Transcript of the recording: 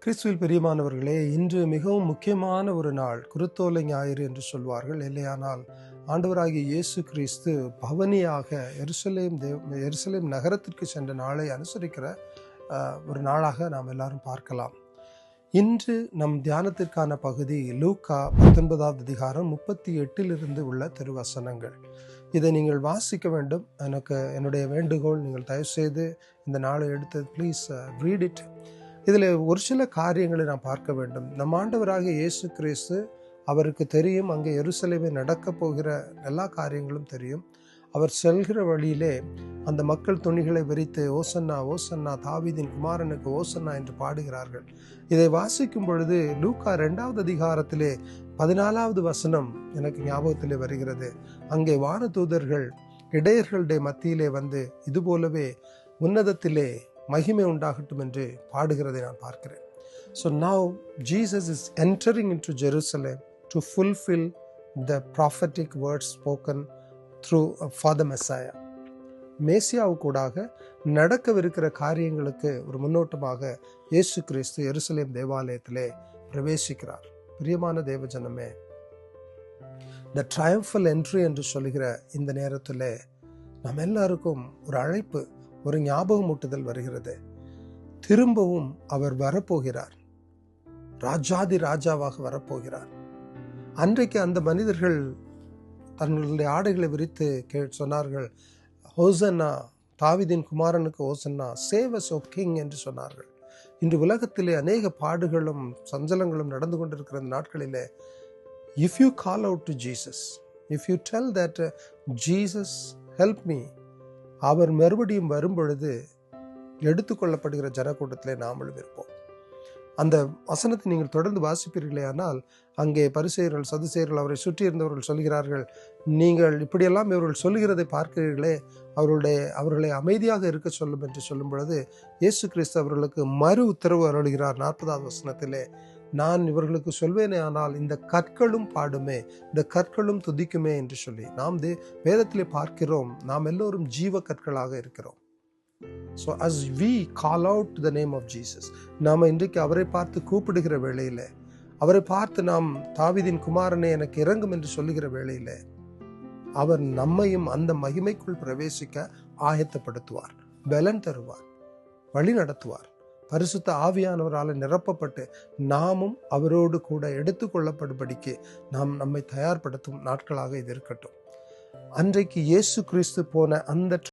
கிறிஸ்துவில் பிரியமானவர்களே, இன்று மிகவும் முக்கியமான ஒரு நாள். குருத்தோலை ஞாயிறு என்று சொல்வார்கள். இல்லையானால் ஆண்டவராகிய இயேசு கிறிஸ்து பவனியாக எருசலேம் நகரத்திற்கு சென்ற நாளை அனுசரிக்கிற ஒரு நாளாக நாம் எல்லாரும் பார்க்கலாம். இன்று நம் தியானத்திற்கான பகுதி லூக்கா 19வது அதிகாரம் 38 உள்ள திருவசனங்கள். இதை நீங்கள் வாசிக்க வேண்டும். என்னுடைய வேண்டுகோள், நீங்கள் தயவுசெய்து இந்த நாளை எடுத்து ப்ளீஸ் ரீட் இட். இதில் ஒரு சில காரியங்களை நாம் பார்க்க வேண்டும். நம் ஆண்டவராகிய இயேசு கிறிஸ்து, அவருக்கு தெரியும் அங்கே எருசலேமில் நடக்க போகிற எல்லா காரியங்களும் தெரியும். அவர் செல்கிற வழியிலே அந்த மக்கள் துணிகளை விரித்து ஓசன்னா ஓசன்னா, தாவீதின் குமாரனுக்கு ஓசன்னா என்று பாடுகிறார்கள். இதை வாசிக்கும் பொழுது லூக்கா 2வது அதிகாரத்திலே 14வது வசனம் எனக்கு ஞாபகத்திலே வருகிறது. அங்கே வானதூதர்கள் இடையர்களுடைய மத்தியிலே வந்து இதுபோலவே உன்னதத்திலே மகிமை உண்டாகட்டும் என்று பாடுகிறதை நான் பார்க்கிறேன். So now Jesus is entering into Jerusalem to fulfill the prophetic words spoken through for the Messiah. மேசியாவுக்கூடாக நடக்கவிருக்கிற காரியங்களுக்கு ஒரு முன்னோட்டமாக இயேசு கிறிஸ்து எருசலேம் தேவாலயத்திலே பிரவேசிக்கிறார். பிரியமான தேவஜனமே, the triumphal entry என்று சொல்லுகிற இந்த நேரத்தில் நாம் எல்லாருக்கும் ஒரு அழைப்பு, ஒரு ஞாபகமூட்டுதல் வருகிறது. திரும்பவும் அவர் வரப்போகிறார், ராஜாதி ராஜாவாக வரப்போகிறார். அன்றைக்கு அந்த மனிதர்கள் தங்களுடைய ஆடைகளை விரித்து சொன்னார்கள், ஹோசன்னா, தாவீதின் குமாரனுக்கு ஹோசன்னா, சேவ் அஸ் ஓ கிங் என்று சொன்னார்கள். இன்று உலகத்திலே அநேக பாடுகளும் சஞ்சலங்களும் நடந்து கொண்டிருக்கிற நாட்களிலே, if you call out to Jesus, if you tell that Jesus help me, அவர் மறுபடியும் வரும்பொழுது எடுத்துக்கொள்ளப்படுகிற ஜனக்கூட்டத்திலே நாமளும் இருப்போம். அந்த வசனத்தை நீங்கள் தொடர்ந்து வாசிப்பீர்களே ஆனால், அங்கே பரிசேயர்கள் சதுசேயர்கள் அவரை சுற்றி இருந்தவர்கள் சொல்கிறார்கள், நீங்கள் இப்படியெல்லாம் இவர்கள் சொல்லுகிறதை பார்க்கிறீர்களே, அவர்களை அமைதியாக இருக்க சொல்லும் என்று சொல்லும் பொழுது இயேசு கிறிஸ்து அவர்களுக்கு மறு உத்தரவு அருளுகிறார். 40வது வசனத்திலே, நான் இவர்களுக்கு சொல்வேனே ஆனால் இந்த கற்களும் பாடுமே, இந்த கற்களும் துதிக்குமே என்று சொல்லி நாம் வேதத்திலே பார்க்கிறோம். நாம் எல்லோரும் ஜீவ கற்களாக இருக்கிறோம். So as we call out the name of Jesus, நாம் இன்றைக்கு அவரை பார்த்து கூப்பிடுகிற வேளையிலே, அவரை பார்த்து நாம் தாவீதின் குமாரனே எனக்கு இறங்கும் என்று சொல்லுகிற வேளையிலே, அவர் நம்மையும் அந்த மகிமைக்குள் பிரவேசிக்க ஆயத்தப்படுத்துவார், பலன் தருவார், வழி நடத்துவார். பரிசுத்த ஆவியானவரால் நிரப்பப்பட்டு நாமும் அவரோடு கூட எடுத்துக்கொள்ளப்படும்படிக்கு நம்மை தயார்படுத்தும் நாட்களாக இது இருக்கட்டும். அன்றைக்கு இயேசு கிறிஸ்து போன அந்த